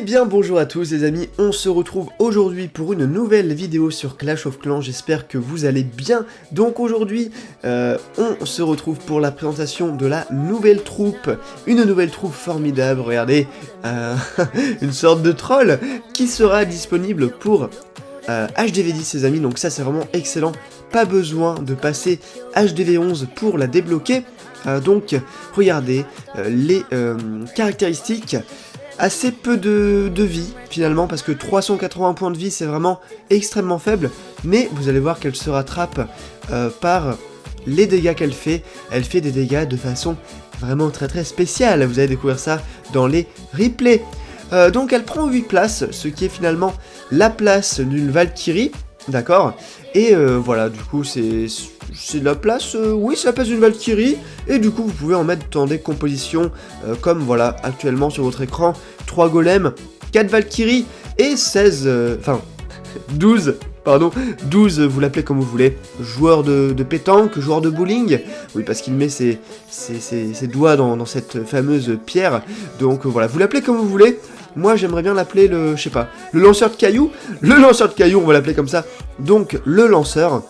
bien bonjour à tous les amis, on se retrouve aujourd'hui pour une nouvelle vidéo sur Clash of Clans, j'espère que vous allez bien. Donc aujourd'hui, on se retrouve pour la présentation de la nouvelle troupe, une nouvelle troupe formidable, regardez, une sorte de troll qui sera disponible pour HDV10 les amis, donc ça c'est vraiment excellent, pas besoin de passer HDV11 pour la débloquer. Donc regardez les caractéristiques. Assez peu de vie finalement parce que 380 points de vie c'est vraiment extrêmement faible, mais vous allez voir qu'elle se rattrape par les dégâts qu'elle fait. Elle fait des dégâts de façon vraiment très spéciale, vous allez découvrir ça dans les replays. Donc elle prend 8 places, ce qui est finalement la place d'une Valkyrie, d'accord. Et voilà, du coup c'est la place, oui c'est la place d'une Valkyrie, et du coup vous pouvez en mettre dans des compositions comme voilà actuellement sur votre écran, 3 golems, 4 Valkyries et 12, vous l'appelez comme vous voulez, joueur de pétanque, joueur de bowling, oui parce qu'il met ses doigts dans cette fameuse pierre, donc voilà, vous l'appelez comme vous voulez. Moi j'aimerais bien l'appeler le lanceur de cailloux, on va l'appeler comme ça. Donc le lanceur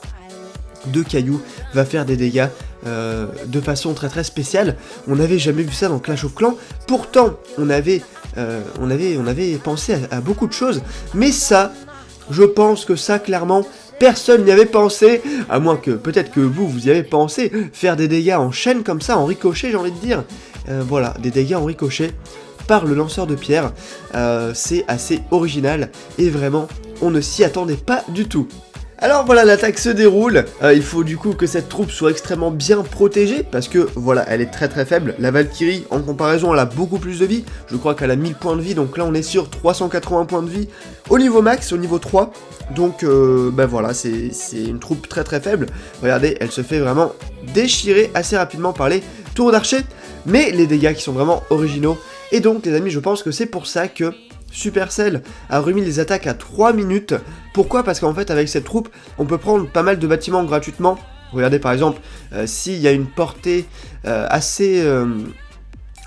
de cailloux va faire des dégâts de façon très spéciale. On n'avait jamais vu ça dans Clash of Clans, pourtant on avait pensé à beaucoup de choses, mais ça, je pense que ça clairement, personne n'y avait pensé, à moins que peut-être que vous y avez pensé, faire des dégâts en chaîne comme ça, en ricochet j'ai envie de dire, voilà, des dégâts en ricochet par le lanceur de pierre, c'est assez original, et vraiment, on ne s'y attendait pas du tout. Alors voilà, l'attaque se déroule, il faut du coup que cette troupe soit extrêmement bien protégée, parce que voilà, elle est très faible. La Valkyrie, en comparaison, elle a beaucoup plus de vie, je crois qu'elle a 1000 points de vie, donc là on est sur 380 points de vie au niveau max, au niveau 3, donc ben voilà, c'est une troupe très faible. Regardez, elle se fait vraiment déchirer assez rapidement par les tours d'archer, mais les dégâts qui sont vraiment originaux, et donc les amis, je pense que c'est pour ça que Supercell a remis les attaques à 3 minutes. Pourquoi? Parce qu'en fait avec cette troupe on peut prendre pas mal de bâtiments gratuitement. Regardez par exemple s'il y a une portée assez...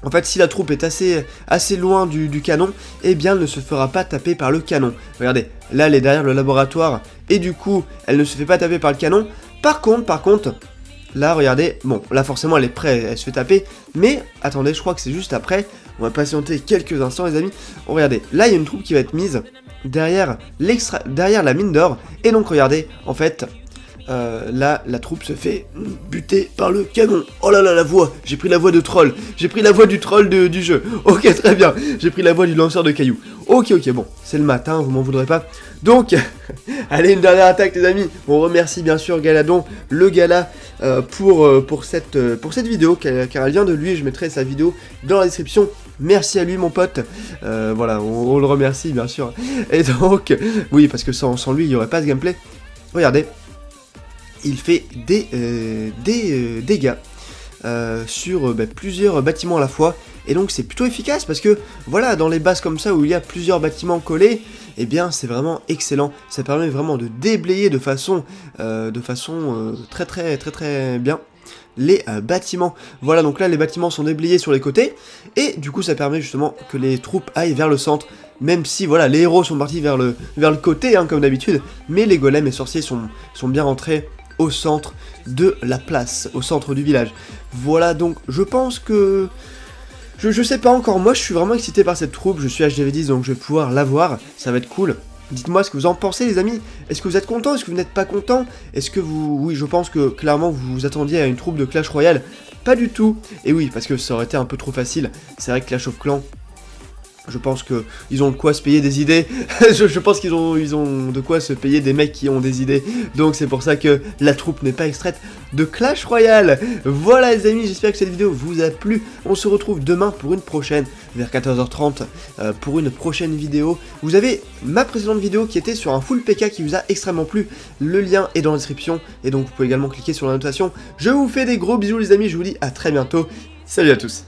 En fait si la troupe est assez loin du canon, eh bien elle ne se fera pas taper par le canon. Regardez, là elle est derrière le laboratoire et du coup elle ne se fait pas taper par le canon. Par contre, là regardez, bon là forcément elle est prête, elle se fait taper, mais attendez, je crois que c'est juste après, on va patienter quelques instants les amis. Regardez, là il y a une troupe qui va être mise derrière la mine d'or, et donc regardez, en fait, là la troupe se fait buter par le canon. Oh là là, la voix, j'ai pris la voix de troll, j'ai pris la voix du troll du jeu, ok très bien, j'ai pris la voix du lanceur de cailloux. Ok, bon, c'est le matin, vous m'en voudrez pas. Donc, allez, une dernière attaque les amis. On remercie bien sûr Galadon, le gala, pour cette vidéo, car elle vient de lui, et je mettrai sa vidéo dans la description. Merci à lui mon pote, voilà, on le remercie bien sûr. Et donc, oui, parce que sans lui, il n'y aurait pas ce gameplay. Regardez, il fait des dégâts sur plusieurs bâtiments à la fois. Et donc c'est plutôt efficace parce que voilà, dans les bases comme ça où il y a plusieurs bâtiments collés, eh bien c'est vraiment excellent. Ça permet vraiment de déblayer de façon très bien les bâtiments. Voilà, donc là les bâtiments sont déblayés sur les côtés, et du coup ça permet justement que les troupes aillent vers le centre, même si voilà, les héros sont partis vers le côté, hein, comme d'habitude, mais les golems et sorciers sont bien rentrés au centre de la place, au centre du village. Voilà, donc je pense que... Je sais pas encore, moi je suis vraiment excité par cette troupe, je suis HDV10 donc je vais pouvoir l'avoir, ça va être cool. Dites-moi ce que vous en pensez les amis, est-ce que vous êtes content, est-ce que vous n'êtes pas content, est-ce que vous... Oui, je pense que clairement vous vous attendiez à une troupe de Clash Royale, pas du tout. Et oui, parce que ça aurait été un peu trop facile, c'est vrai que Clash of Clans, je pense qu'ils ont de quoi se payer des idées, je pense qu'ils ont de quoi se payer des mecs qui ont des idées, donc c'est pour ça que la troupe n'est pas extraite de Clash Royale. Voilà les amis, j'espère que cette vidéo vous a plu, on se retrouve demain pour une prochaine, vers 14h30, pour une prochaine vidéo. Vous avez ma précédente vidéo qui était sur un full PK qui vous a extrêmement plu, le lien est dans la description, et donc vous pouvez également cliquer sur la notation. Je vous fais des gros bisous les amis, je vous dis à très bientôt, salut à tous.